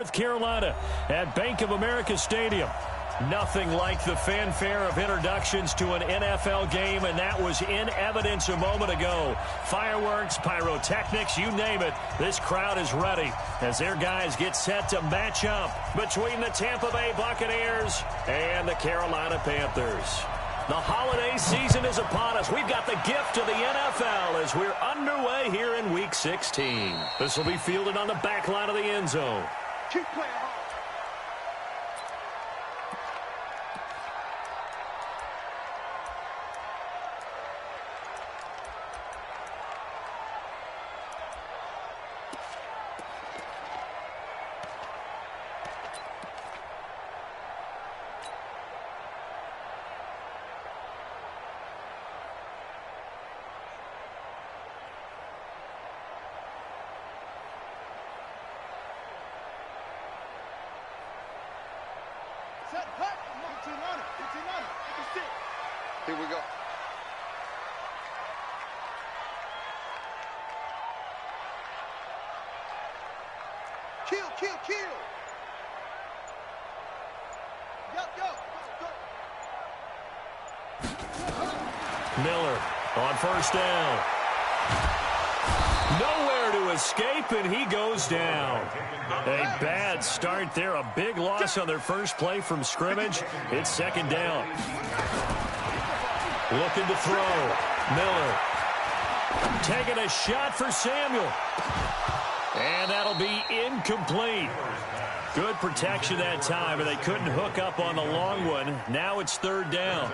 North Carolina at Bank of America Stadium. Nothing like the fanfare of introductions to an NFL game, and that was in evidence a moment ago. Fireworks, pyrotechnics, you name it. This crowd is ready as their guys get set to match up between the Tampa Bay Buccaneers and the Carolina Panthers. The holiday season is upon us. We've got the gift of the NFL as we're underway here in Week 16. This will be fielded on the back line of the end zone. Keep playing hard. Here we go. Kill. Miller on first down. Nowhere to escape, and he goes down. A bad start there. A big loss on their first play from scrimmage. It's second down. Looking to throw. Miller taking a shot for Samuel. And that'll be incomplete. Good protection that time, and they couldn't hook up on the long one. Now it's third down.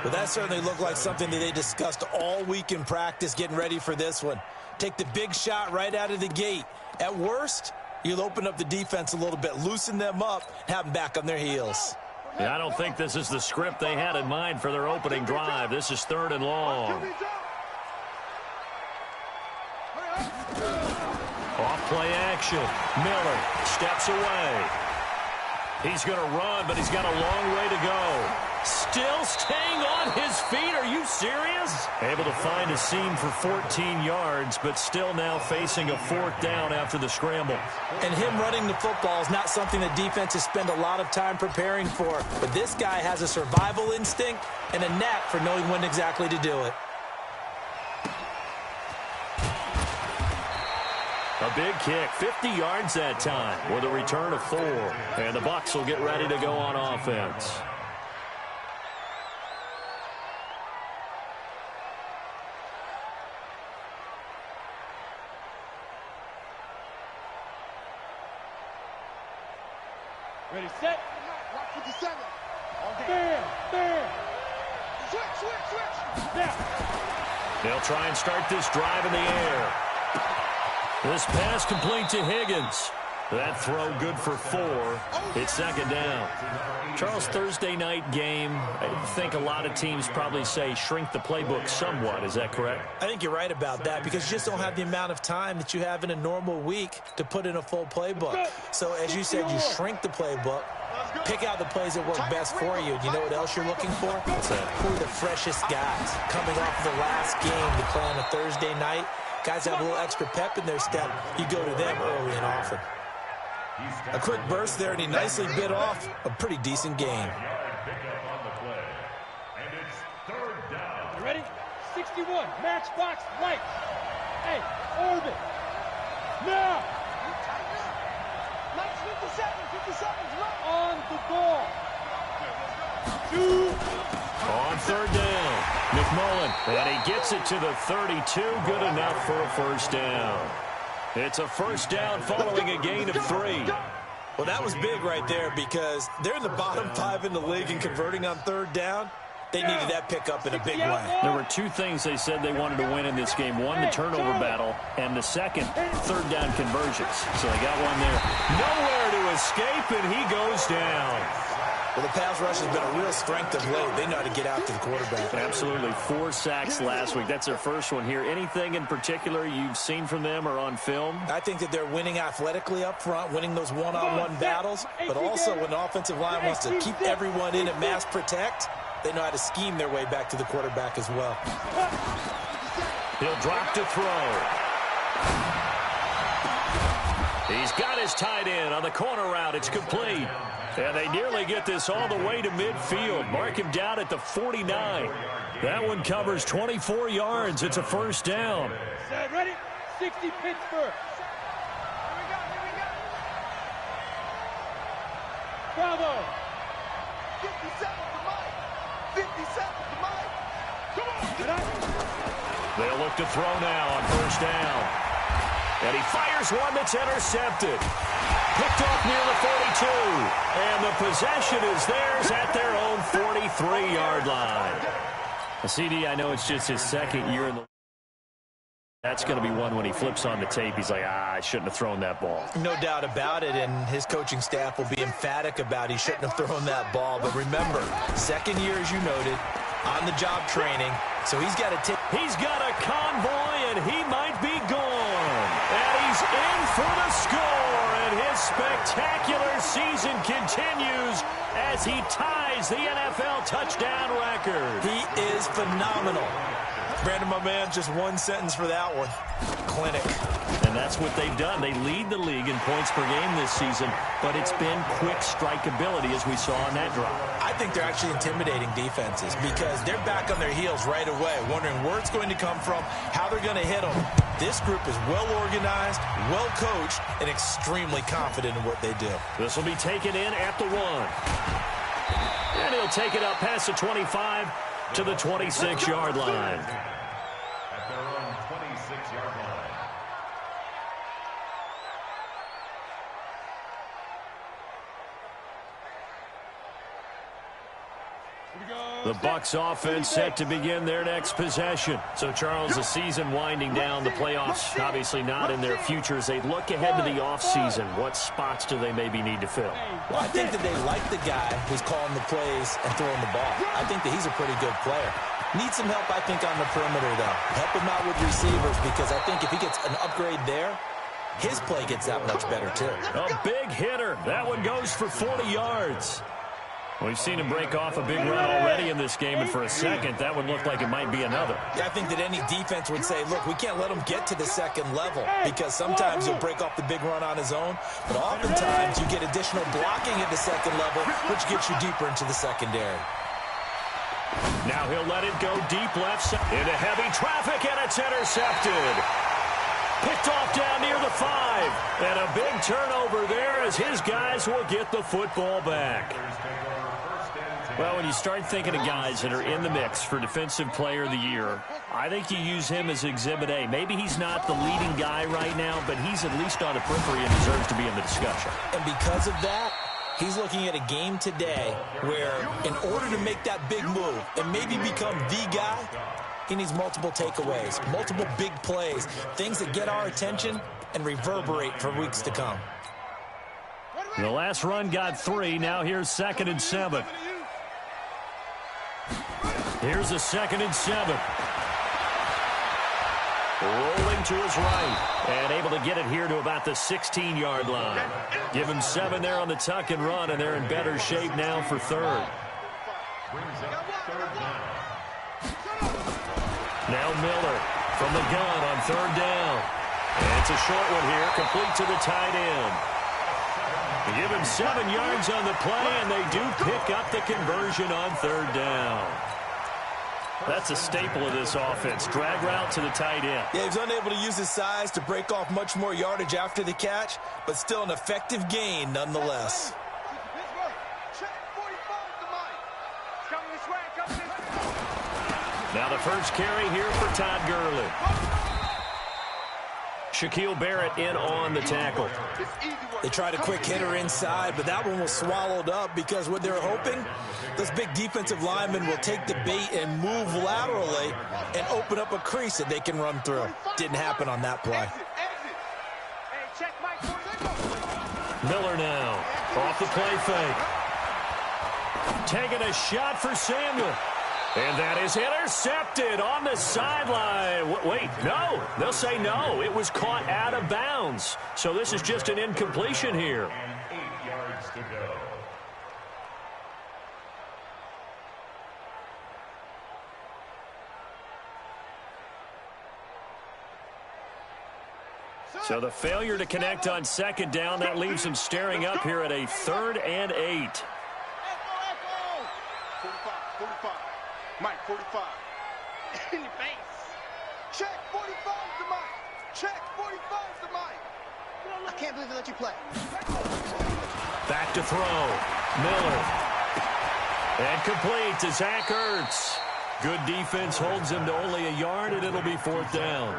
Well, that certainly looked like something that they discussed all week in practice, getting ready for this one. Take the big shot right out of the gate. At worst, you'll open up the defense a little bit, loosen them up, and have them back on their heels. Yeah, I don't think this is the script they had in mind for their opening drive. This is third and long. Off play action. Miller steps away. He's going to run, but he's got a long way to go. Still staying on his feet. Are you serious? Able to find a seam for 14 yards, but still now facing a fourth down after the scramble. And him running the football is not something that defenses spend a lot of time preparing for. But this guy has a survival instinct and a knack for knowing when exactly to do it. A big kick, 50 yards that time with a return of 4. And the Bucs will get ready to go on offense. Ready, set. Watch 57. Bam. Switch. Now. They'll try and start this drive in the air. This pass complete to Higgins. That throw good for 4. It's second down. Charles, Thursday night game, I think a lot of teams probably say shrink the playbook somewhat. Is that correct? I think you're right about that because you just don't have the amount of time that you have in a normal week to put in a full playbook. So as you said, you shrink the playbook, pick out the plays that work best for you. And you know what else you're looking for? What's that? Who are the freshest guys coming off of the last game to play on a Thursday night? Guys have a little extra pep in their step. You go to them early and often. A quick burst there, and he nicely bit off a pretty decent game. You ready? 61. Matchbox light. Hey, orbit. Now. Lights 57. On the ball. 2. On third down, McMullen, and he gets it to the 32, good enough for a first down. It's a first down following a gain of 3. Well, that was big right there because they're in the bottom 5 in the league and converting on third down. They needed that pickup in a big way. There were 2 things they said they wanted to win in this game. One, the turnover battle, and the second, third down conversions. So they got one there. Nowhere to escape, and he goes down. Well, the pass rush has been a real strength of late. They know how to get out to the quarterback. Absolutely. 4 sacks last week. That's their first one here. Anything in particular you've seen from them or on film? I think that they're winning athletically up front, winning those one-on-one battles, but also when the offensive line wants to keep everyone in and mass protect, they know how to scheme their way back to the quarterback as well. He'll drop to throw. He's got his tight end on the corner route. It's complete. And they nearly get this all the way to midfield. Mark him down at the 49. That one covers 24 yards. It's a first down. Set, ready? 60 Pittsburgh. Bravo. 57 to Mike. 57 to Mike. Come on. They'll look to throw now on first down. And he fires one that's intercepted. Picked off near the 42. And the possession is theirs at their own 43-yard line. CD, I know it's just his second year in the... That's going to be one when he flips on the tape. He's like, I shouldn't have thrown that ball. No doubt about it, and his coaching staff will be emphatic about he shouldn't have thrown that ball. But remember, second year, as you noted, on-the-job training, so he's got to take... He's got a convoy, and he might be gone. And he's in for the score, and his spectacular season continues as he ties the NFL touchdown record. He is phenomenal. Brandon, my man, just one sentence for that one. Clinic. And that's what they've done. They lead the league in points per game this season, but it's been quick strikeability as we saw on that drive. I think they're actually intimidating defenses because they're back on their heels right away, wondering where it's going to come from, how they're going to hit them. This group is well organized, well coached, and extremely confident in what they do. This will be taken in at the 1. And he'll take it up past the 25 to the 26-yard line. At their own 26-yard line. The Bucs offense set to begin their next possession. So, Charles, the season winding down, the playoffs obviously not in their future. As they look ahead to the offseason, what spots do they maybe need to fill? Well, I think that they like the guy who's calling the plays and throwing the ball. I think that he's a pretty good player. Needs some help, I think, on the perimeter, though. Help him out with receivers because I think if he gets an upgrade there, his play gets that much better, too. A big hitter. That one goes for 40 yards. We've seen him break off a big run already in this game, and for a second, that one looked like it might be another. Yeah, I think that any defense would say, look, we can't let him get to the second level because sometimes he'll break off the big run on his own, but oftentimes you get additional blocking at the second level, which gets you deeper into the secondary. Now he'll let it go deep left side into heavy traffic, and it's intercepted. Picked off down near the 5. And a big turnover there as his guys will get the football back. Well, when you start thinking of guys that are in the mix for Defensive Player of the Year, I think you use him as Exhibit A. Maybe he's not the leading guy right now, but he's at least on the periphery and deserves to be in the discussion. And because of that, he's looking at a game today where in order to make that big move and maybe become the guy, he needs multiple takeaways, multiple big plays, things that get our attention and reverberate for weeks to come. The last run got 3. Now here's 2nd and 7. Here's a 2nd and 7. Rolling to his right and able to get it here to about the 16-yard line. Give him 7 there on the tuck and run, and they're in better shape now for 3rd. Now Miller from the gun on 3rd down. And it's a short one here, complete to the tight end. They give him 7 yards on the play, and they do pick up the conversion on 3rd down. That's a staple of this offense. Drag route to the tight end. Yeah, he's unable to use his size to break off much more yardage after the catch, but still an effective gain nonetheless. Now the first carry here for Todd Gurley. Shaquille Barrett in on the tackle. They tried a quick hitter inside, but that one was swallowed up because what they're hoping, this big defensive lineman will take the bait and move laterally and open up a crease that they can run through. Didn't happen on that play. Miller now off the play fake. Taking a shot for Samuel. And that is intercepted on the sideline. Wait, no. They'll say no. It was caught out of bounds. So this is just an incompletion here. And 8 yards to go. So the failure to connect on second down, that leaves him staring up here at a 3rd and 8. 45. Mike, 45. In your face. Check, 45 to Mike. Check, 45 to Mike. I can't believe they let you play. Back to throw. Miller. And complete to Zach Ertz. Good defense holds him to only a yard, and it'll be 4th down.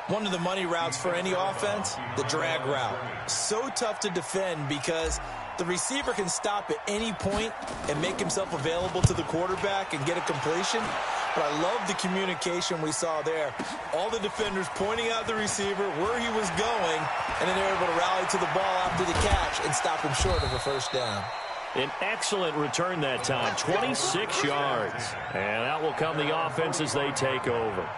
One of the money routes for any offense, the drag route. So tough to defend because the receiver can stop at any point and make himself available to the quarterback and get a completion. But I love the communication we saw there. All the defenders pointing out the receiver, where he was going, and then they're able to rally to the ball after the catch and stop him short of a 1st down. An excellent return that time, 26 yards. And out will come the offense as they take over.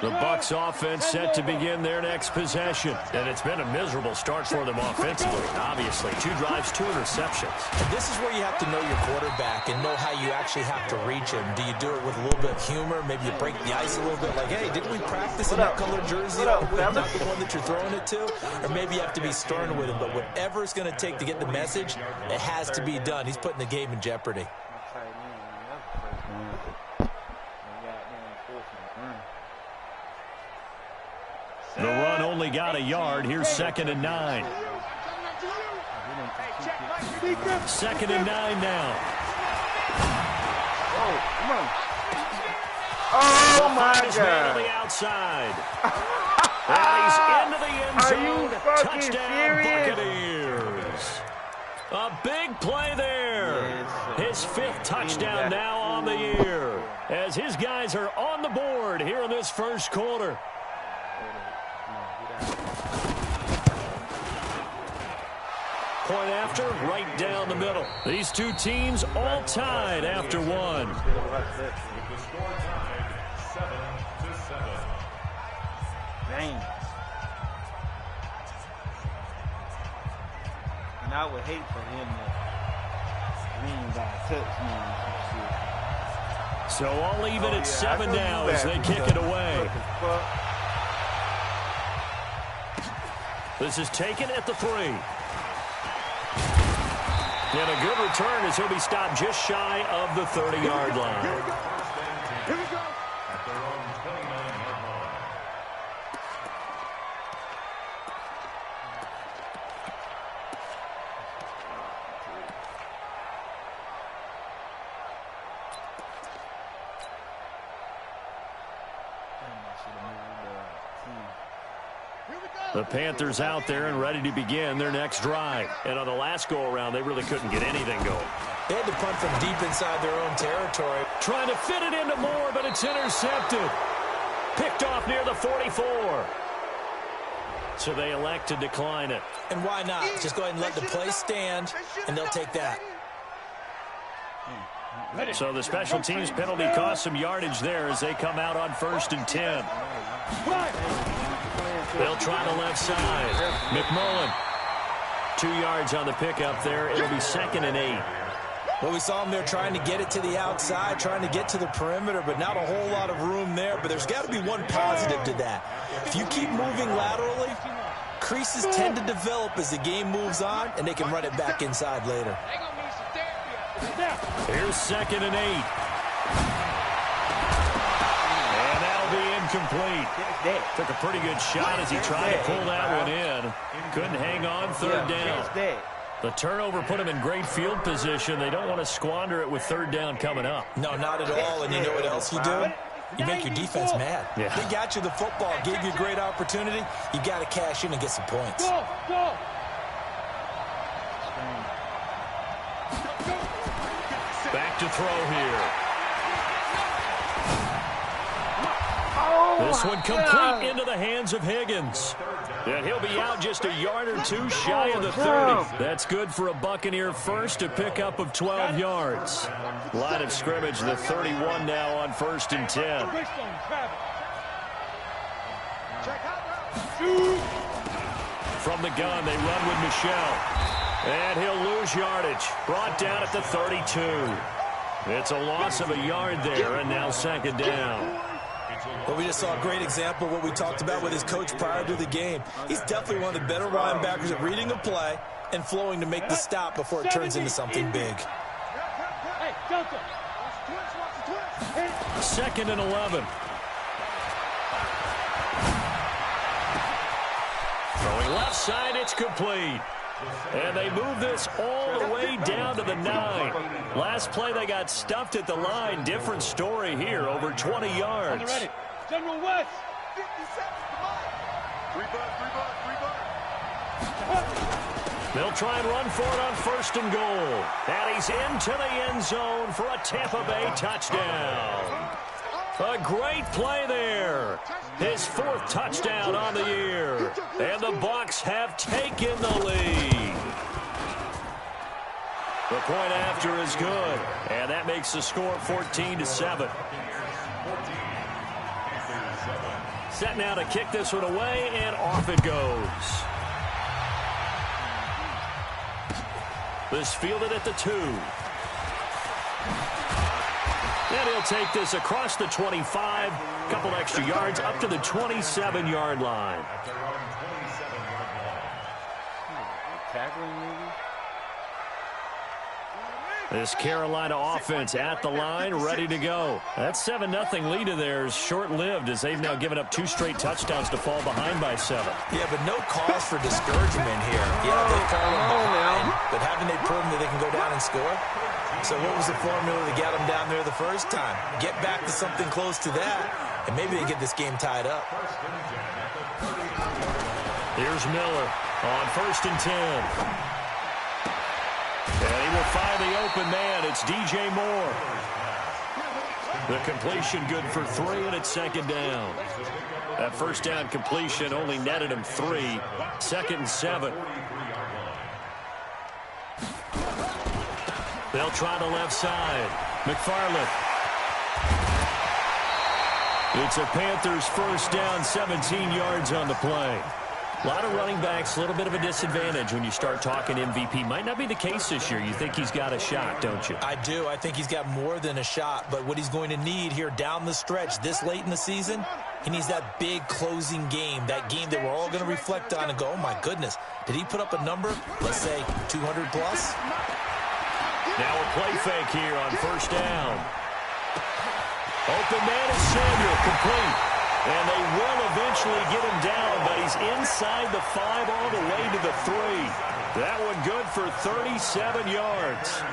The Bucs offense set to begin their next possession. And it's been a miserable start for them offensively, obviously. 2 drives, 2 interceptions. And this is where you have to know your quarterback and know how you actually have to reach him. Do you do it with a little bit of humor? Maybe you break the ice a little bit like, hey, didn't we practice in that colored jersey? Not the one that you're throwing it to? Or maybe you have to be stern with him. But whatever it's going to take to get the message, it has to be done. He's putting the game in jeopardy. The run only got a yard. Here's 2nd and 9. 2nd and 9 now. Oh my God. On God. the outside. And he's into the end zone. Touchdown, Buccaneers. A big play there. His 5th touchdown now on the year. As his guys are on the board here in this first quarter. Point after, right down the middle. These two teams all tied after one. With the score tied 7-7. Dang. And I would hate for him to win by a touchdown or some shit. So I'll leave it at 7 now as they kick it away. This is taken at the 3. And a good return as he'll be stopped just shy of the 30-yard line. Here we go. At their own 29-yard line. The Panthers out there and ready to begin their next drive. And on the last go-around, they really couldn't get anything going. They had to punt from deep inside their own territory. Trying to fit it into Moore, but it's intercepted. Picked off near the 44. So they elect to decline it. And why not? Just go ahead and let the play stand, and they'll take that. So the special teams penalty cost some yardage there as they come out on 1st and 10. They'll try the left side. McMullen. 2 yards on the pickup there. It'll be 2nd and 8. Well, we saw them there trying to get it to the outside, trying to get to the perimeter, but not a whole lot of room there. But there's got to be one positive to that. If you keep moving laterally, creases tend to develop as the game moves on, and they can run it back inside later. Here's 2nd and 8. And that'll be incomplete. Took a pretty good shot as he tried to pull that one in. Couldn't hang on, 3rd down. The turnover put him in great field position. They don't want to squander it with 3rd down coming up. No, not at all. And you know what else you do? You make your defense mad. Yeah. They got you the football, gave you a great opportunity. You got to cash in and get some points. Back to throw here. This one complete into the hands of Higgins. And he'll be out just a yard or 2 shy of the 30. That's good for a Buccaneer first, a pickup of 12 yards. Line of scrimmage, the 31 now on 1st and 10. From the gun, they run with Michel. And he'll lose yardage. Brought down at the 32. It's a loss of a yard there, and now 2nd down. It's Well, we just saw a great example of what we talked about with his coach prior to the game. He's definitely one of the better linebackers at reading a play and flowing to make the stop before it turns into something big. Hey, Delta. Second and 11. Throwing left side, it's complete. And they move this all the way down to the 9. Last play, they got stuffed at the line. Different story here, over 20 yards. On the ready. General West. 57, come on. 3 bucks. They'll try and run for it on 1st and goal. And he's into the end zone for a Tampa Bay touchdown. A great play there. His 4th touchdown on the year. And the Bucs have taken the lead. The point after is good. And that makes the score 14-7. Set now to kick this one away, and off it goes. This fielded at the 2. And he'll take this across the 25. A couple extra yards up to the 27-yard line. Tackling maybe? This Carolina offense at the line, ready to go. That 7-0 lead of theirs short-lived as they've now given up 2 straight touchdowns to fall behind by 7. Yeah, but no cause for discouragement here. Yeah, they've fallen behind, but haven't they proven that they can go down and score? So what was the formula to get them down there the first time? Get back to something close to that, and maybe they get this game tied up. Here's Miller on 1st and 10. And he will find the open man. It's DJ Moore. The completion good for 3, and it's 2nd down. That 1st down completion only netted him 3. 2nd and 7. They'll try the left side. McFarland. It's a Panthers 1st down, 17 yards on the play. A lot of running backs, a little bit of a disadvantage when you start talking MVP. Might not be the case this year. You think he's got a shot, don't you? I do. I think he's got more than a shot. But what he's going to need here down the stretch this late in the season, he needs that big closing game, that game that we're all going to reflect on and go, oh, my goodness, did he put up a number, let's say 200 plus? Now a play fake here on 1st down. Open man is Samuel, complete. And they will eventually get him down, but he's inside the 5 all the way to the 3. That one good for 37 yards.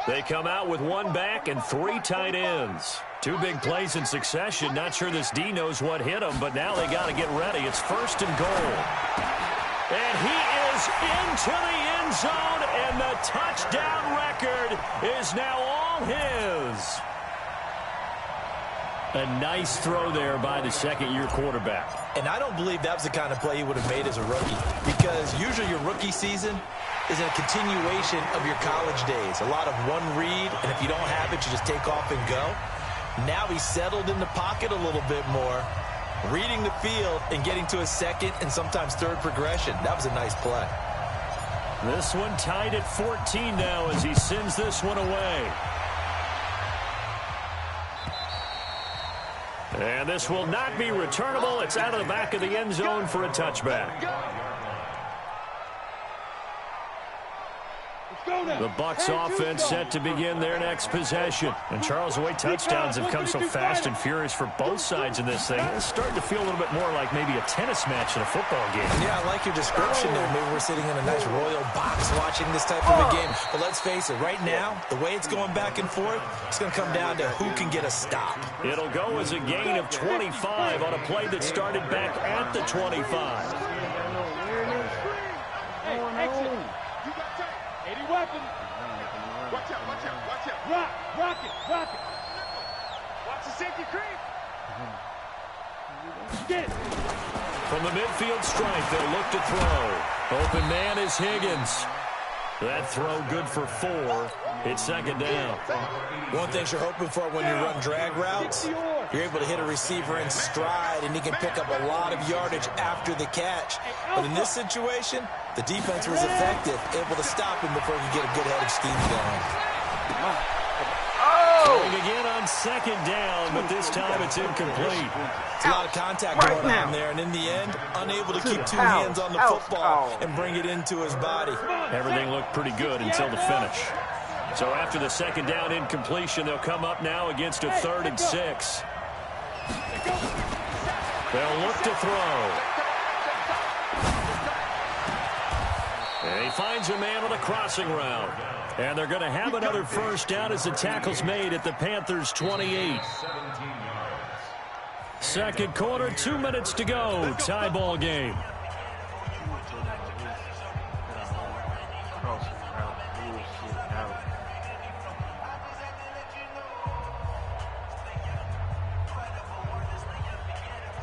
They come out with 1 back and 3 tight ends. 2 big plays in succession. Not sure this D knows what hit him, but now they got to get ready. It's 1st and goal. And he is into the end zone, and the touchdown record is now all his. A nice throw there by the 2nd-year quarterback. And I don't believe that was the kind of play he would have made as a rookie, because usually your rookie season is a continuation of your college days. A lot of one read, and if you don't have it, you just take off and go. Now he's settled in the pocket a little bit more, reading the field and getting to a 2nd and sometimes 3rd progression. That was a nice play. This one tied at 14 now as he sends this one away. And this will not be returnable. It's out of the back of the end zone for a touchback. The Bucs offense set to begin their next possession. And Charles, the way touchdowns have come so fast and furious for both sides in this thing, it's starting to feel a little bit more like maybe a tennis match in a football game. Yeah, I like your description there. Maybe we're sitting in a nice royal box watching this type of a game. But let's face it, right now, the way it's going back and forth, it's going to come down to who can get a stop. It'll go as a gain of 25 on a play that started back at the 25. Weapon. Watch out, watch out, watch out. Rock it. Watch the safety creep. Get it. From the midfield stripe, they'll look to throw. Open man is Higgins. That throw good for 4. It's 2nd down. One thing you're hoping for when you run drag routes, You're able to hit a receiver in stride, and he can pick up a lot of yardage after the catch. But in this situation, the defense was effective, able to stop him before he could get a good head of steam going. Throwing again on second down, but this time it's incomplete. It's a lot of contact going on there, and in the end, unable to keep two hands on the football and bring it into his body. Everything looked pretty good until the finish. So after the second down incompletion, they'll come up now against a 3rd and 6. They'll look to throw. And he finds a man on a crossing route. And they're going to have another first down as the tackle's made at the Panthers' 28. Second quarter, 2 minutes to go. Tie ball game.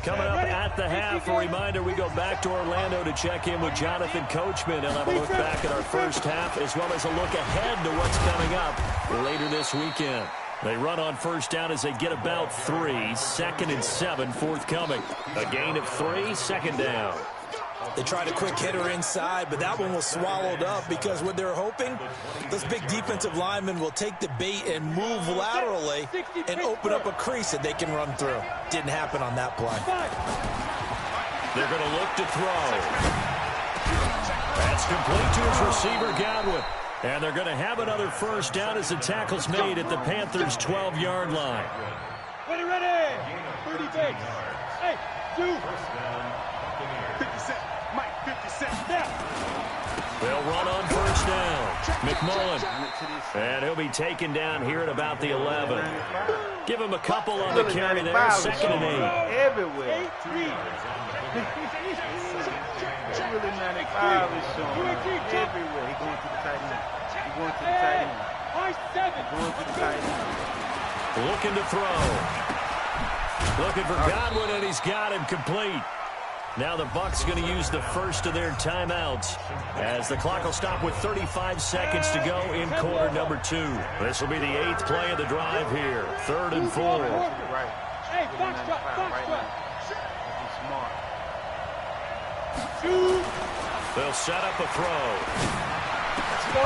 Coming up at the half, a reminder, we go back to Orlando to check in with Jonathan Coachman. He'll have a look back at our first half as well as a look ahead to what's coming up later this weekend. They run on first down as they get about 3. 2nd and 7 forthcoming. A gain of 3, second down. They tried a quick hitter inside, but that one was swallowed up because what they're hoping, those big defensive linemen will take the bait and move laterally and open up a crease that they can run through. Didn't happen on that play. They're going to look to throw. That's complete to his receiver, Godwin. And they're going to have another first down as the tackle's made at the Panthers' 12-yard line. Ready. 30 base. Hey, 2. 50 Cent. Mike, 50 Cent. Now. They'll run on first down. McMullen. And he'll be taken down here at about the 11. Give him a couple on the carry there. 2nd and 8. Everywhere. 8-3. Really 95 is showing everywhere. He's going to the tight end. He's going to the tight end. Going to the tight end. Looking to throw. Looking for Godwin, and he's got him complete. Now the Bucs going to use the first of their timeouts as the clock will stop with 35 seconds to go in quarter number 2. This will be the 8th play of the drive here. 3rd and 4. Right. Hey, box drop. They'll set up a throw. Let's go.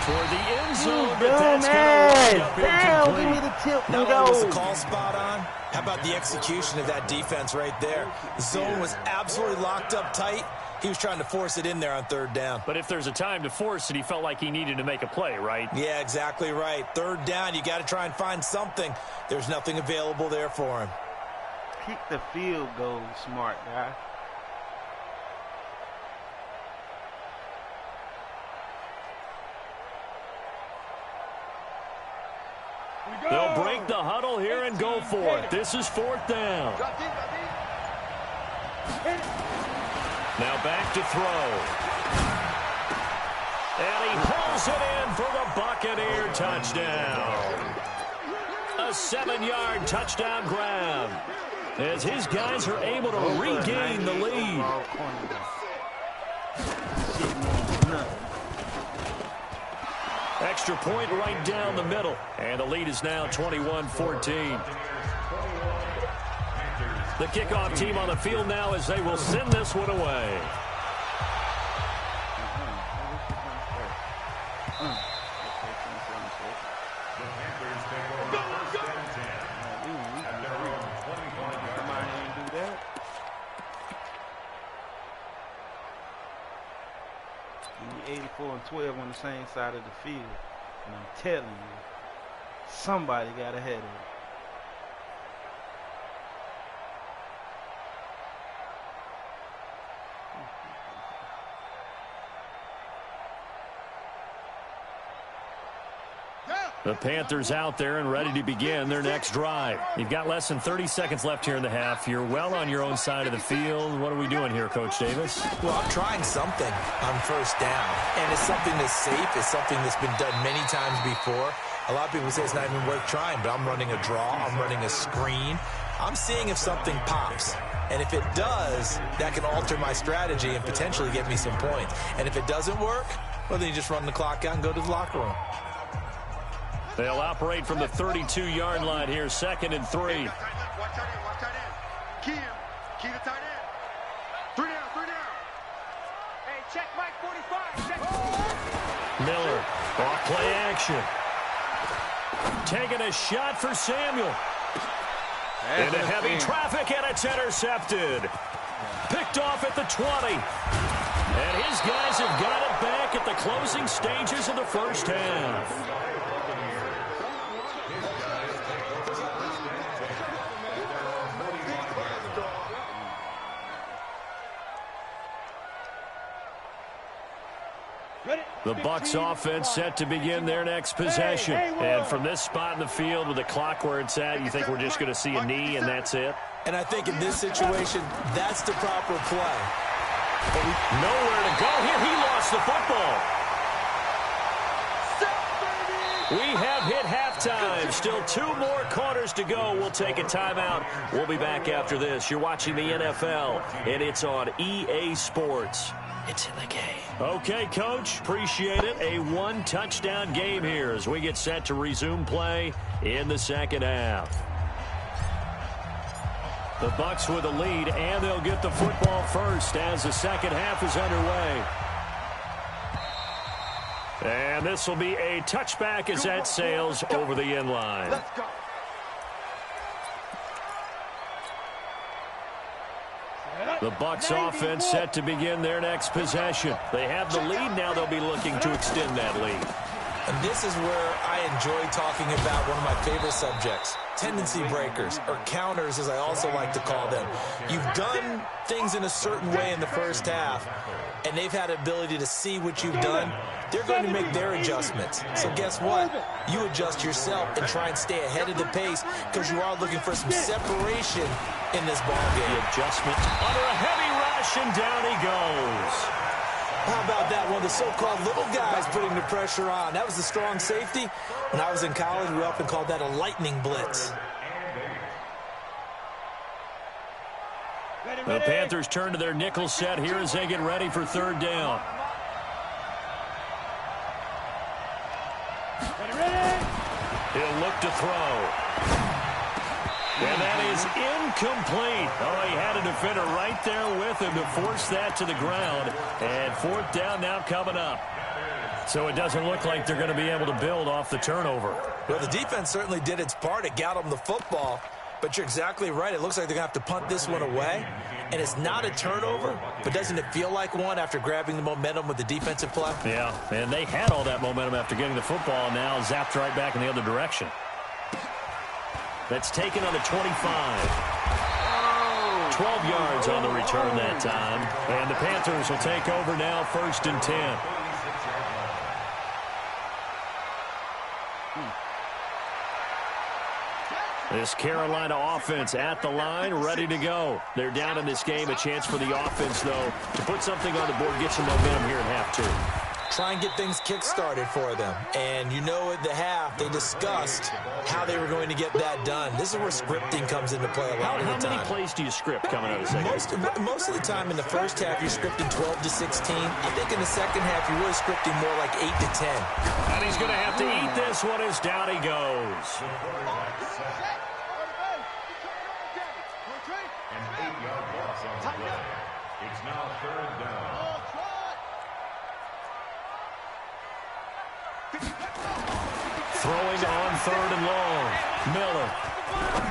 Toward the end zone, but that's going to wind up incomplete. Give me the tip. Not only was the call spot on, how about the execution of that defense right there? The zone was absolutely locked up tight. He was trying to force it in there on 3rd down. But if there's a time to force it, he felt like he needed to make a play, right? Yeah, exactly right. 3rd down, you got to try and find something. There's nothing available there for him. Kick the field goal, smart guy. They'll break the huddle here and go for it. This is 4th down. Now back to throw. And he pulls it in for the Buccaneer touchdown. A 7-yard touchdown grab as his guys are able to regain the lead. Extra point right down the middle. And the lead is now 21-14. The kickoff team on the field now as they will send this one away. You're 84-12 on the same side of the field. And I'm telling you, somebody got ahead of it. The Panthers out there and ready to begin their next drive. You've got less than 30 seconds left here in the half. You're well on your own side of the field. What are we doing here, Coach Davis? Well, I'm trying something on first down, and it's something that's safe. It's something that's been done many times before. A lot of people say it's not even worth trying, but I'm running a draw. I'm running a screen. I'm seeing if something pops. And if it does, that can alter my strategy and potentially get me some points. And if it doesn't work, well, then you just run the clock out and go to the locker room. They'll operate from the 32-yard line here, 2nd and 3. Watch tight end. Key him. Key the tight end. 3 down. Hey, check Mike 45. Check. Miller, off play action. Taking a shot for Samuel. Into heavy traffic, and it's intercepted. Picked off at the 20. And his guys have got it back at the closing stages of the first half. The Bucs offense set to begin their next possession. And from this spot in the field with the clock where it's at, you think we're just going to see a knee and that's it? And I think in this situation, that's the proper play. Nowhere to go here. He lost the football. We have hit halftime. Still 2 more quarters to go. We'll take a timeout. We'll be back after this. You're watching the NFL, and it's on EA Sports. It's in the game. Okay, Coach. Appreciate it. A 1-touchdown game here as we get set to resume play in the second half. The Bucs with a lead, and they'll get the football first as the second half is underway. And this will be a touchback as that sails over the end line. Let's go. The Bucs offense set to begin their next possession. They have the lead. Now they'll be looking to extend that lead. And this is where I enjoy talking about one of my favorite subjects, tendency breakers, or counters as I also like to call them. You've done things in a certain way in the first half, and they've had the ability to see what you've done. They're going to make their adjustments. So guess what? You adjust yourself and try and stay ahead of the pace because you are looking for some separation in this ball game. The adjustment under a heavy rush, and down he goes. How about that one? The so-called little guys putting the pressure on. That was the strong safety. When I was in college, we often called that a lightning blitz. The Panthers turn to their nickel set here as they get ready for third down. He'll look to throw. And that is incomplete. Oh, he had a defender right there with him to force that to the ground. And fourth down now coming up. So it doesn't look like they're going to be able to build off the turnover. Well, the defense certainly did its part. It got them the football. But you're exactly right. It looks like they're going to have to punt this one away. And it's not a turnover, but doesn't it feel like one after grabbing the momentum with the defensive play? Yeah, and they had all that momentum after getting the football, and now zapped right back in the other direction. That's taken on the 25. 12 yards on the return that time. And the Panthers will take over now, 1st and 10. This Carolina offense at the line, ready to go. They're down in this game. A chance for the offense, though, to put something on the board, get some momentum here in half 2. Try and get things kick-started for them. And you know at the half, they discussed how they were going to get that done. This is where scripting comes into play a lot of the time. How many plays do you script coming out of the second? Most of the time in the first half, you're scripting 12 to 16. I think in the second half, you're really scripting more like 8 to 10. And he's going to have to eat this one as down he goes. An 8-yard loss on the play. It's now 3rd down. Throwing on 3rd and long. Miller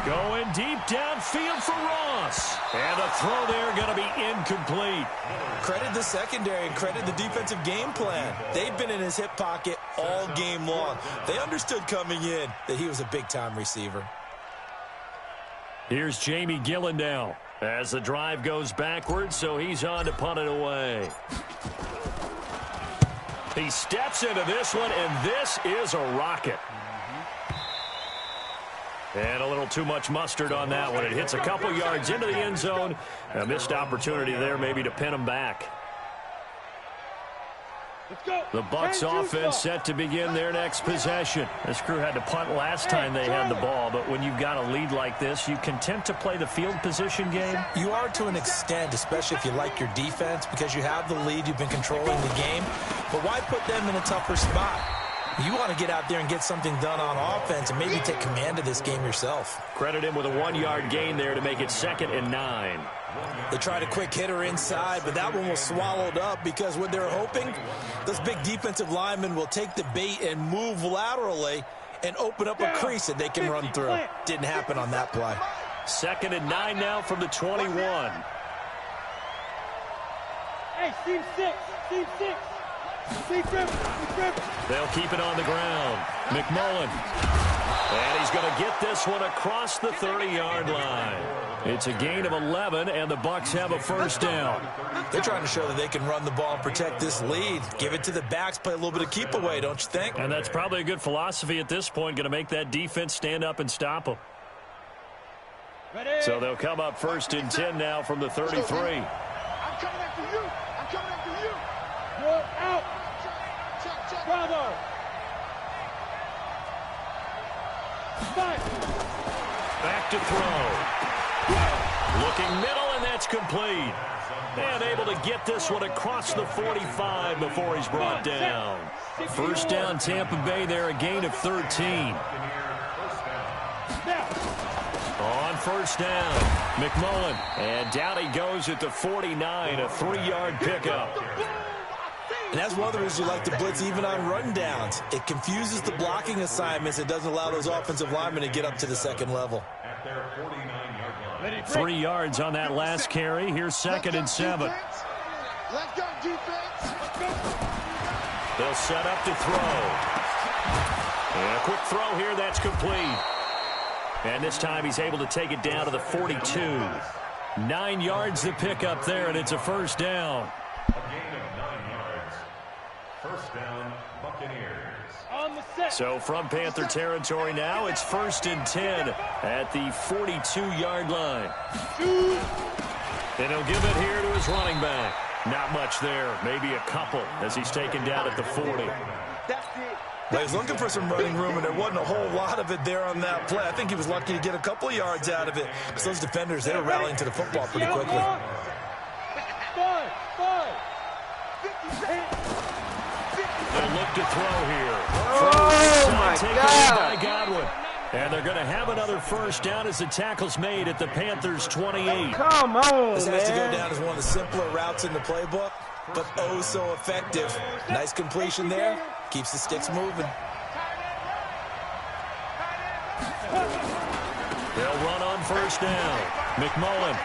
going deep downfield for Ross. And a throw there going to be incomplete. Credit the secondary and credit the defensive game plan. They've been in his hip pocket all game long. They understood coming in that he was a big-time receiver. Here's Jamie Gillen now as the drive goes backwards, so he's on to punt it away. He steps into this one, and this is a rocket. And a little too much mustard on that one. It hits a couple yards into the end zone. A missed opportunity there maybe to pin him back. The Bucs offense set to begin their next possession. This crew had to punt last time they had the ball, but when you've got a lead like this, you content to play the field position game? You are to an extent, especially if you like your defense, because you have the lead, you've been controlling the game. But why put them in a tougher spot? You want to get out there and get something done on offense and maybe take command of this game yourself. Credit him with a 1-yard gain there to make it 2nd and 9. They tried a quick hitter inside, but that one was swallowed up because what they're hoping, those big defensive linemen will take the bait and move laterally and open up a crease that they can run through. Didn't happen on that play. 2nd and 9 now from the 21. Hey, team 6, team 6. They'll keep it on the ground. McMullen. And he's going to get this one across the 30-yard line. It's a gain of 11, and the Bucs have a first down. They're trying to show that they can run the ball and protect this lead. Give it to the backs, play a little bit of keep away, don't you think? And that's probably a good philosophy at this point, going to make that defense stand up and stop them. So they'll come up 1st and 10 now from the 33. I'm coming after you. I'm coming after you. You're out. Check. Bravo. Back to throw. Looking middle, and that's complete. And able to get this one across the 45 before he's brought down. First down, Tampa Bay there, a gain of 13. On first down, McMullen. And down he goes at the 49, a 3-yard pickup. And that's one of the reasons you like to blitz even on rundowns. It confuses the blocking assignments. It doesn't allow those offensive linemen to get up to the second level. 3 yards on that last carry. Here's 2nd and 7. Let's go, defense. They'll set up to throw. And a quick throw here. That's complete. And this time he's able to take it down to the 42. 9 yards to pick up there, and it's a first down. A gain of 9 yards. First down, Buccaneers. On the set. So from Panther territory now, it's 1st and 10 at the 42-yard line. And he'll give it here to his running back. Not much there, maybe a couple as he's taken down at the 40. That's it. Well, he was looking for some running room, and there wasn't a whole lot of it there on that play. I think he was lucky to get a couple of yards out of it. Because those defenders, they were rallying to the football pretty quickly. 5. They'll look to throw here. Oh, my Taken God. by Godwin. And they're going to have another first down as the tackle's made at the Panthers' 28. Come on, This has to go man. down as one of the simpler routes in the playbook, but oh so effective. Nice completion there. Keeps the sticks moving. They'll run on first down. McMullen.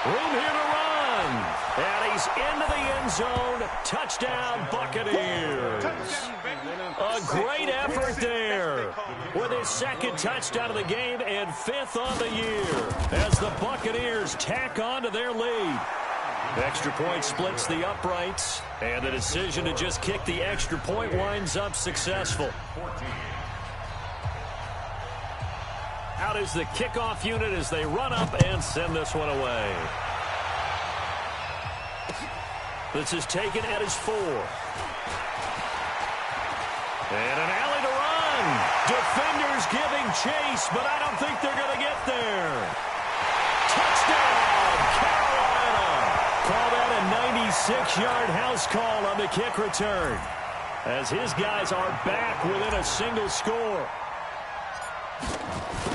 Room here to run. And he's into the end zone. Touchdown, Buccaneers. A great effort there. With his 2nd touchdown of the game and 5th on the year. As the Buccaneers tack on to their lead. Extra point splits the uprights. And the decision to just kick the extra point winds up successful. Out is the kickoff unit as they run up and send this one away. This is taken at his 4. And an alley to run. Defenders giving chase, but I don't think they're going to get there. Touchdown, Carolina. Call that a 96-yard house call on the kick return. As his guys are back within a single score.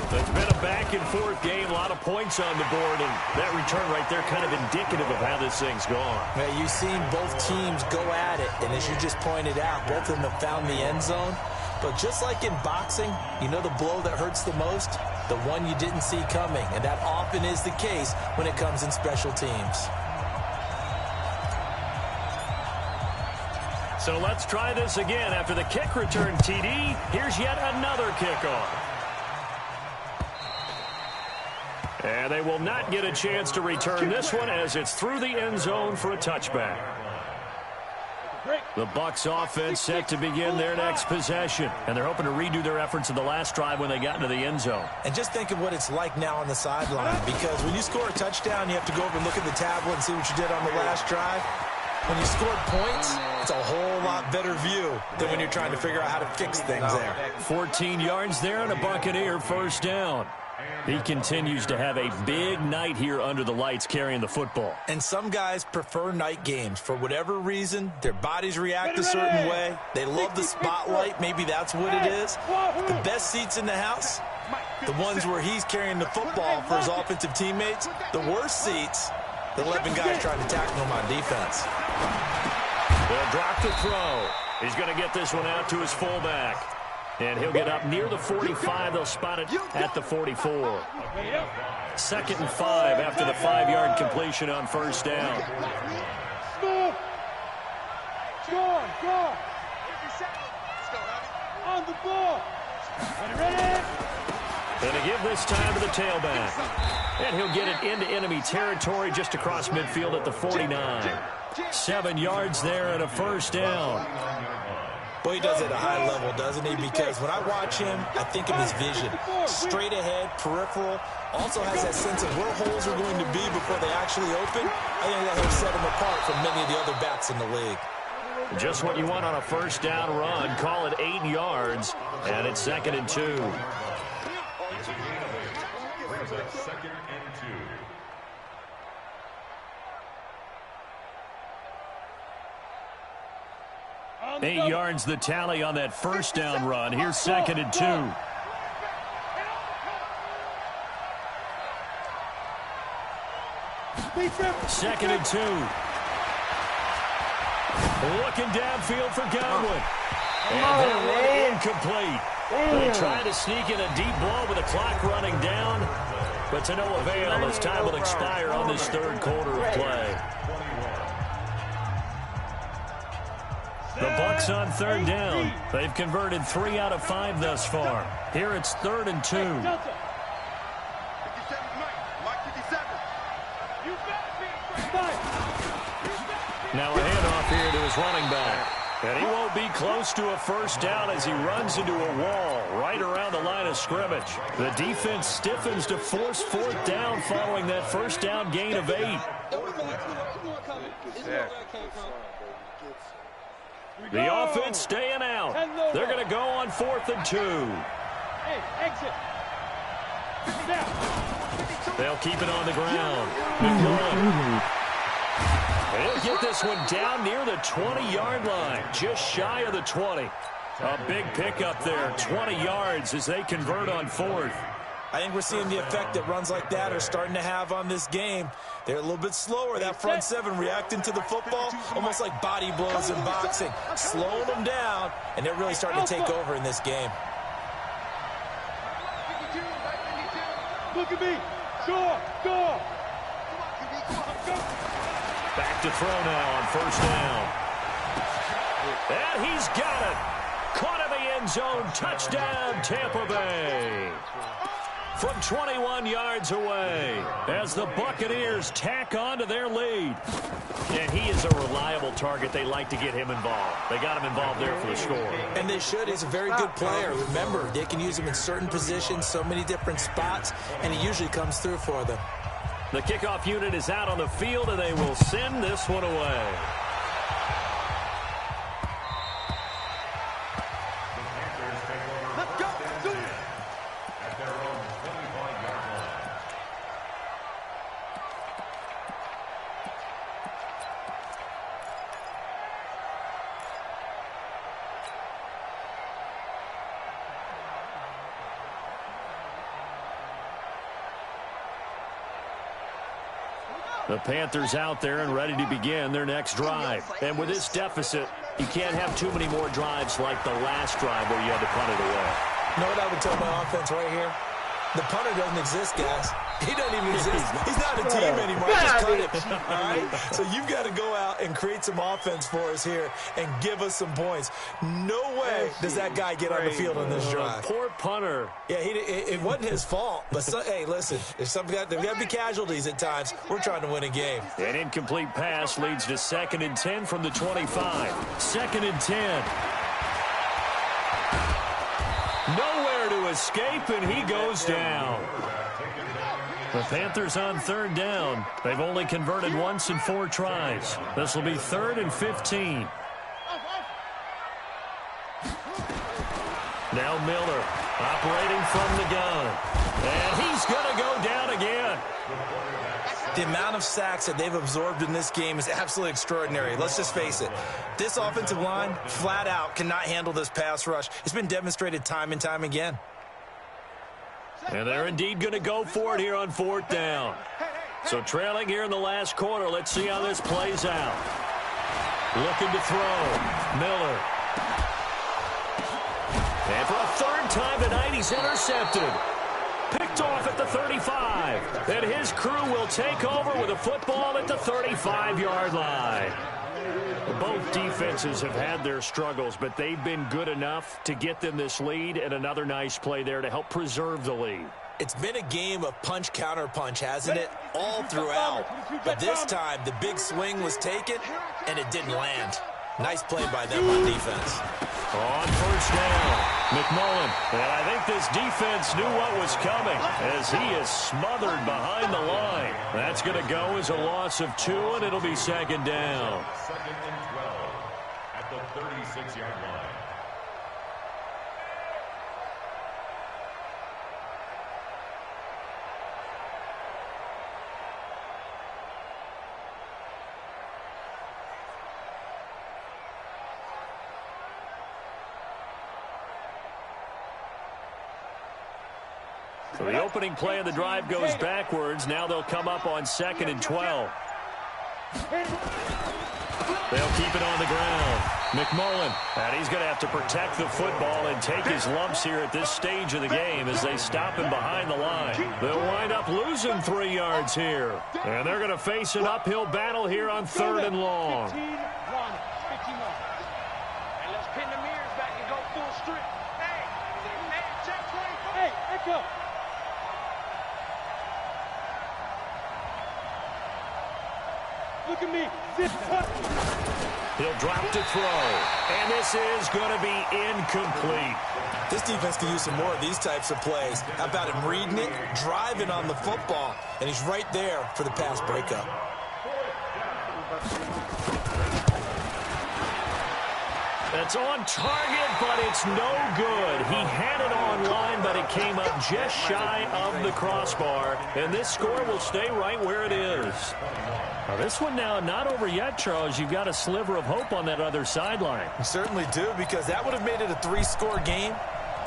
It's been a back-and-forth game, a lot of points on the board, and that return right there kind of indicative of how this thing's gone. Yeah, you've seen both teams go at it, and as you just pointed out, both of them have found the end zone. But just like in boxing, you know the blow that hurts the most? The one you didn't see coming, and that often is the case when it comes in special teams. So let's try this again. After the kick return, TD, here's yet another kickoff. And they will not get a chance to return this one as it's through the end zone for a touchback. The Bucs offense set to begin their next possession. And they're hoping to redo their efforts in the last drive when they got into the end zone. And just think of what it's like now on the sideline, because when you score a touchdown, you have to go over and look at the tablet and see what you did on the last drive. When you scored points, it's a whole lot better view than when you're trying to figure out how to fix things there. 14 yards there and a Buccaneer first down. He continues to have a big night here under the lights carrying the football. And some guys prefer night games. For whatever reason, their bodies react a certain way. They love the spotlight. Maybe that's what it is. The best seats in the house, the ones where he's carrying the football for his offensive teammates. The worst seats, the 11 guys trying to tackle him on defense. They'll drop the throw. He's going to get this one out to his fullback. And he'll get up near the 45. They'll spot it at the 44. 2nd and 5 after the 5-yard completion on first down. Go! On the ball! Ready? And to give this time to the tailback. And he'll get it into enemy territory just across midfield at the 49. 7 yards there and a first down. Boy, he does it at a high level, doesn't he? Because when I watch him, I think of his vision. Straight ahead, peripheral. Also has that sense of where holes are going to be before they actually open. I think that will set him apart from many of the other backs in the league. Just what you want on a first down run. Call it 8 yards, and it's 2nd and 2. Brings up 2nd and 2. 8 yards the tally on that first down run. Here's 2nd and 2. 2nd and 2. Looking downfield for Godwin. And that one incomplete. They try to sneak in a deep ball with the clock running down, but to no avail as time will expire on this 3rd quarter of play. The Bucs on 3rd down. They've converted 3 out of 5 thus far. Here it's 3rd and 2. Now a handoff here to his running back. And he won't be close to a first down as he runs into a wall right around the line of scrimmage. The defense stiffens to force 4th down following that first down gain of 8. The offense staying out. They're going to go on 4th and 2. Hey, exit. They'll keep it on the ground. McMillan. He'll get this one down near the 20-yard line, just shy of the 20. A big pickup there, 20 yards as they convert on 4th. I think we're seeing the effect that runs like that are starting to have on this game. They're a little bit slower. That front 7 reacting to the football, almost like body blows in boxing, slowing them down, and they're really starting to take over in this game. Look at me. Go. Back to throw now on first down. And he's got it. Caught in the end zone. Touchdown, Tampa Bay. From 21 yards away as the Buccaneers tack on to their lead. And he is a reliable target. They like to get him involved. They got him involved there for the score. And they should. He's a very good player. Remember, they can use him in certain positions, so many different spots, and he usually comes through for them. The kickoff unit is out on the field, and they will send this one away. Let's go. At their own 25-yard line. The Panthers out there and ready to begin their next drive. And with this deficit, you can't have too many more drives like the last drive where you had to punt it away. You know what I would tell my offense right here? The punter doesn't exist, guys. He doesn't even exist. He's not a team anymore. Just cut it. All right? So you've got to go out and create some offense for us here and give us some points. No way does that guy get on the field on this drive. Poor punter. Yeah, it wasn't his fault. But, hey, listen, there's got to be casualties at times. We're trying to win a game. An incomplete pass leads to 2nd and 10 from the 25. 2nd and 10. Nowhere to escape, and he goes down. The Panthers on 3rd down. They've only converted once in 4 tries. This will be 3rd and 15. Now Miller. Operating from the gun. And he's going to go down again. The amount of sacks that they've absorbed in this game is absolutely extraordinary. Let's just face it. This offensive line, flat out, cannot handle this pass rush. It's been demonstrated time and time again. And they're indeed going to go for it here on 4th down. So trailing here in the last quarter. Let's see how this plays out. Looking to throw. Miller. And for a 3rd time tonight, he's intercepted. Picked off at the 35. And his crew will take over with a football at the 35-yard line. Both defenses have had their struggles, but they've been good enough to get them this lead, and another nice play there to help preserve the lead. It's been a game of punch-counter-punch, hasn't it? All throughout. But this time, the big swing was taken, and it didn't land. Nice play by them on defense. On 1st down, McMullen. And I think this defense knew what was coming as he is smothered behind the line. That's going to go as a loss of 2, and it'll be 2nd down. 2nd and 12 at the 36-yard line. So the opening play of the drive goes backwards. Now they'll come up on 2nd and 12. They'll keep it on the ground. McMullen, and he's going to have to protect the football and take his lumps here at this stage of the game as they stop him behind the line. They'll wind up losing 3 yards here. And they're going to face an uphill battle here on 3rd and long. 15-1. 51. And let's pin the mirrors back and go full strip. Hey, check play. Hey, echo. Look at me. He'll drop to throw. And this is going to be incomplete. This defense can use some more of these types of plays. How about him reading it, driving on the football, and he's right there for the pass breakup. That's on target, but it's no good. He had it on line, but it came up just shy of the crossbar. And this score will stay right where it is. Now this one now not over yet, Charles. You've got a sliver of hope on that other sideline. You certainly do, because that would have made it a 3-score game,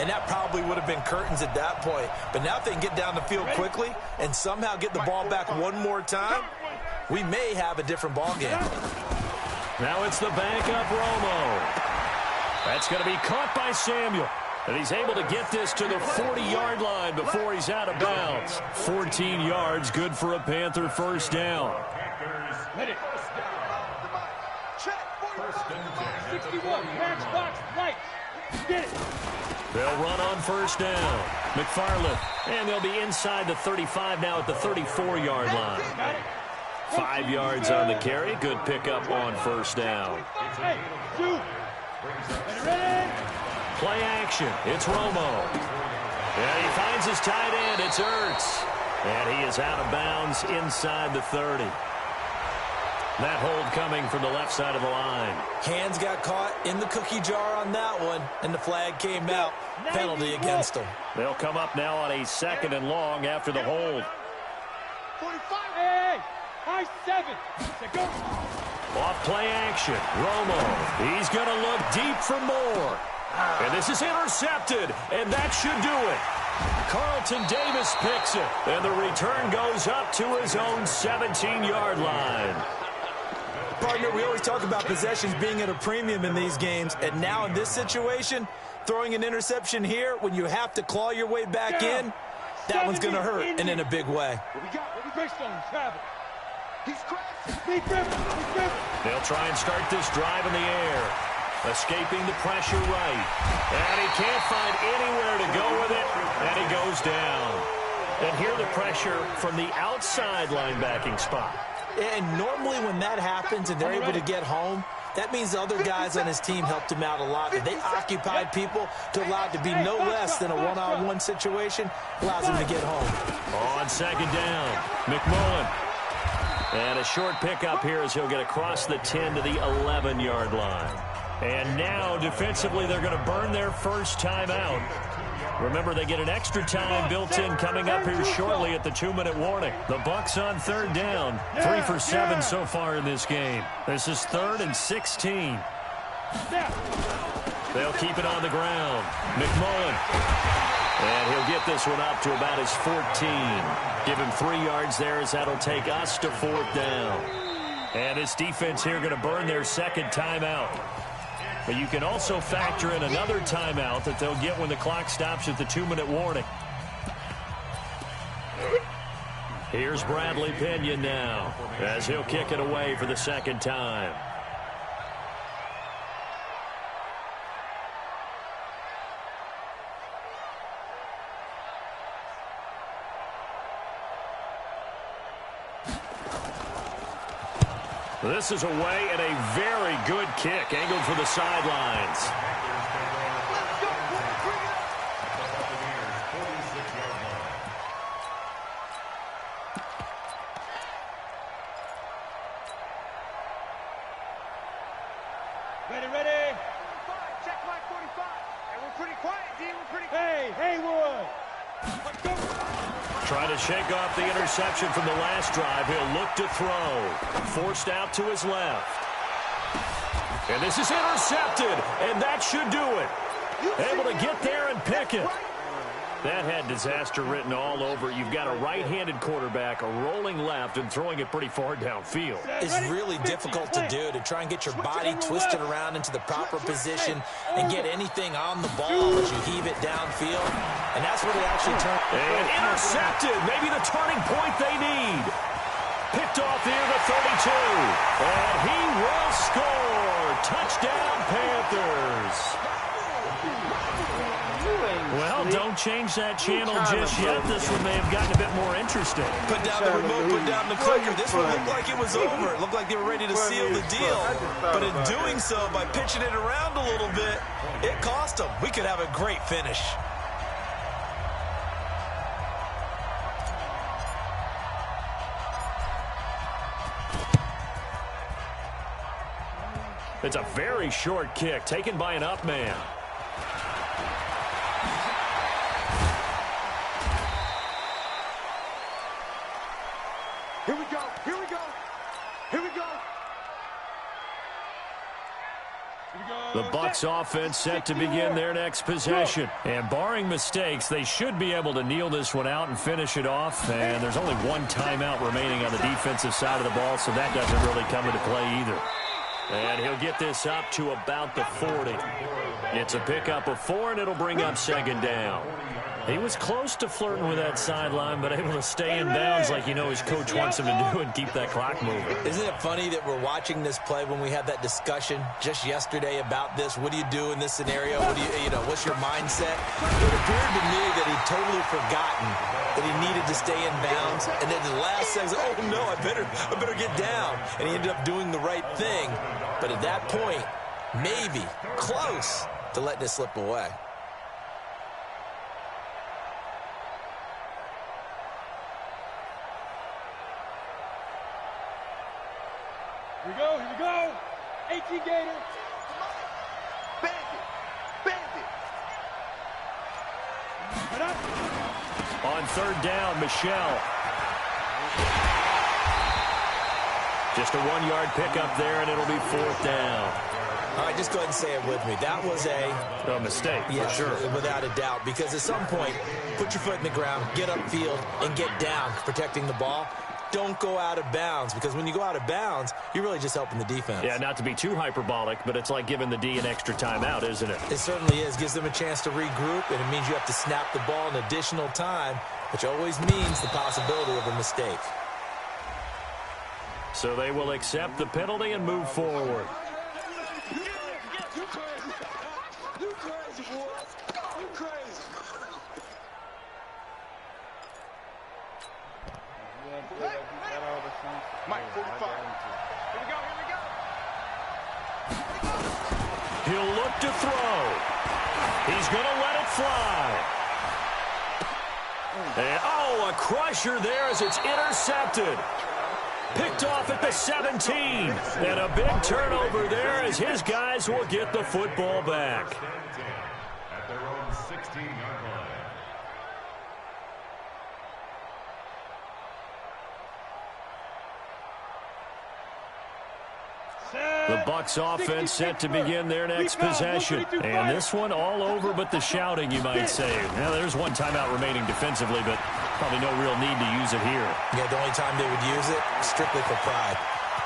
and that probably would have been curtains at that point. But now if they can get down the field quickly and somehow get the ball back one more time, we may have a different ball game. Now it's the backup Romo. That's going to be caught by Samuel. And he's able to get this to the 40-yard line before he's out of bounds. 14 yards, good for a Panther 1st down. Ready. 61. Matchbox light. Get it. They'll run on 1st down. McFarland. And they'll be inside the 35 now at the 34-yard line. 5 yards on the carry. Good pickup on 1st down. Hey, 2. Ready. Play action. It's Romo. And he finds his tight end. It's Ertz. And he is out of bounds inside the 30. That hold coming from the left side of the line. Hands got caught in the cookie jar on that one, and the flag came out. Penalty against them. They'll come up now on a 2nd and long after the hold. 45. Hey, high 7. Go. Off play action. Romo. He's going to look deep for more. And this is intercepted, and that should do it. Carlton Davis picks it, and the return goes up to his own 17-yard line. Partner, we always talk about possessions being at a premium in these games, and now in this situation, throwing an interception here when you have to claw your way back in, that one's going to hurt, and in a big way. What we got? What we based on? Travel. He's crashing. They'll try and start this drive in the air. Escaping the pressure right. And he can't find anywhere to go with it, and he goes down. And here the pressure from the outside linebacking spot. And normally when that happens and they're able to get home, that means the other guys on his team helped him out a lot. They occupied people to allow it to be no less than a one-on-one situation, allows him to get home. On 2nd down, McMullen. And a short pickup here as he'll get across the 10 to the 11-yard line. And now, defensively, they're going to burn their first timeout. Remember, they get an extra time built in coming up here shortly at the 2-minute warning. The Bucs on 3rd down, 3 for 7 so far in this game. This is 3rd and 16. They'll keep it on the ground. McMullen. And he'll get this one up to about his 14. Give him 3 yards there as that'll take us to 4th down. And this defense here going to burn their second timeout. But you can also factor in another timeout that they'll get when the clock stops at the 2-minute warning. Here's Bradley Pinion now as he'll kick it away for the second time. This is away and a very good kick angled for the sidelines. Ready. Check line 45. And we're pretty quiet, D. We're pretty quiet. Hey, Haywood. Let's go. Trying to shake off the interception from the last drive. He'll look to throw. Forced out to his left. And this is intercepted. And that should do it. Able to get there and pick it. That had disaster written all over. You've got a right-handed quarterback, a rolling left, and throwing it pretty far downfield. It's really difficult to do, to try and get your body twisted around into the proper position and get anything on the ball as you heave it downfield. And that's what it actually turned. And intercepted. Maybe the turning point they need. Picked off near the 32. And he will score. Touchdown, Panthers. Well, don't change that channel just yet. This one may have gotten a bit more interesting. Put down the remote, put down the clicker. This one looked like it was over. It looked like they were ready to seal the deal. But in doing so, by pitching it around a little bit, it cost them. We could have a great finish. It's a very short kick taken by an up man. Here we go. The Bucs offense set to begin their next possession. And barring mistakes, they should be able to kneel this one out and finish it off. And there's only one timeout remaining on the defensive side of the ball, so that doesn't really come into play either. And he'll get this up to about the 40. It's a pickup of 4, and it'll bring up second down. He was close to flirting with that sideline, but able to stay in bounds like you know his coach wants him to do and keep that clock moving. Isn't it funny that we're watching this play when we had that discussion just yesterday about this? What do you do in this scenario? What do you know, what's your mindset? It appeared to me that he'd totally forgotten that he needed to stay in bounds. And then the last second, oh no, I better get down. And he ended up doing the right thing. But at that point, maybe close to letting it slip away. Here we go. 18 Gator. Bandit. On third down, Michelle. Just a 1-yard pickup there, and it'll be 4th down. All right, just go ahead and say it with me. That was a mistake, yes, for sure. Without a doubt, because at some point, put your foot in the ground, get upfield, and get down, protecting the ball. Don't go out of bounds, because when you go out of bounds, you're really just helping the defense. Yeah, not to be too hyperbolic, but it's like giving the D an extra timeout, isn't it? It certainly is. Gives them a chance to regroup, and it means you have to snap the ball in additional time, which always means the possibility of a mistake. So they will accept the penalty and move forward. Mike, 45. Here we go. He'll look to throw. He's going to let it fly. And, a crusher there as it's intercepted. Picked off at the 17. And a big turnover there as his guys will get the football back. At their own 16-yard line. The Bucs offense set to begin their next possession. And this one all over but the shouting, you might say. Now, there's one timeout remaining defensively, but probably no real need to use it here. Yeah, the only time they would use it, strictly for pride.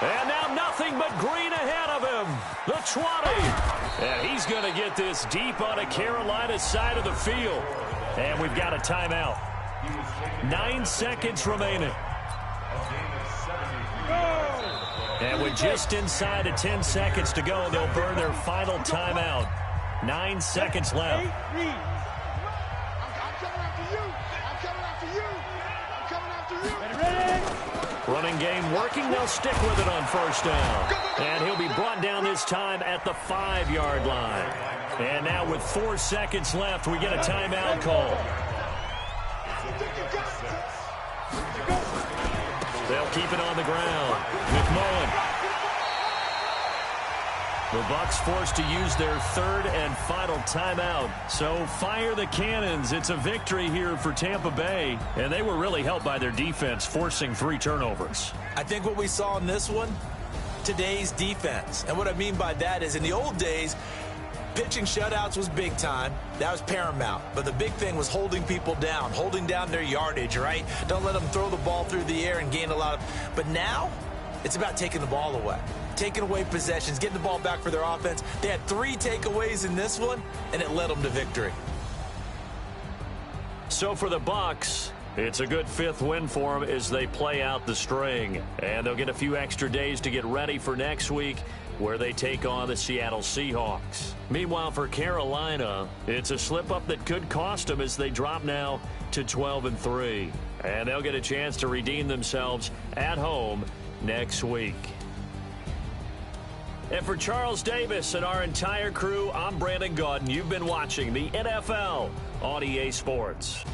And now nothing but green ahead of him. The 20. And he's going to get this deep on a Carolina side of the field. And we've got a timeout. 9 seconds remaining. And with just inside of 10 seconds to go, they'll burn their final timeout. 9 seconds left. I'm coming after you. I'm coming after you. I'm coming after you. Running game working. They'll stick with it on first down. And he'll be brought down this time at the 5-yard line. And now with 4 seconds left, we get a timeout call. They'll keep it on the ground. McMullen. The Bucs forced to use their third and final timeout. So fire the cannons. It's a victory here for Tampa Bay. And they were really helped by their defense, forcing 3 turnovers. I think what we saw in this one, today's defense. And what I mean by that is in the old days, pitching shutouts was big time. That was paramount. But the big thing was holding people down, holding down their yardage, right? Don't let them throw the ball through the air and gain a lot of... But now, it's about taking the ball away. Taking away possessions, getting the ball back for their offense. They had 3 takeaways in this one, and it led them to victory. So for the Bucs, it's a good 5th win for them as they play out the string. And they'll get a few extra days to get ready for next week, where they take on the Seattle Seahawks. Meanwhile, for Carolina, it's a slip-up that could cost them as they drop now to 12-3. And they'll get a chance to redeem themselves at home next week. And for Charles Davis and our entire crew, I'm Brandon Gaudin. You've been watching the NFL on EA Sports.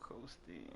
Coasting.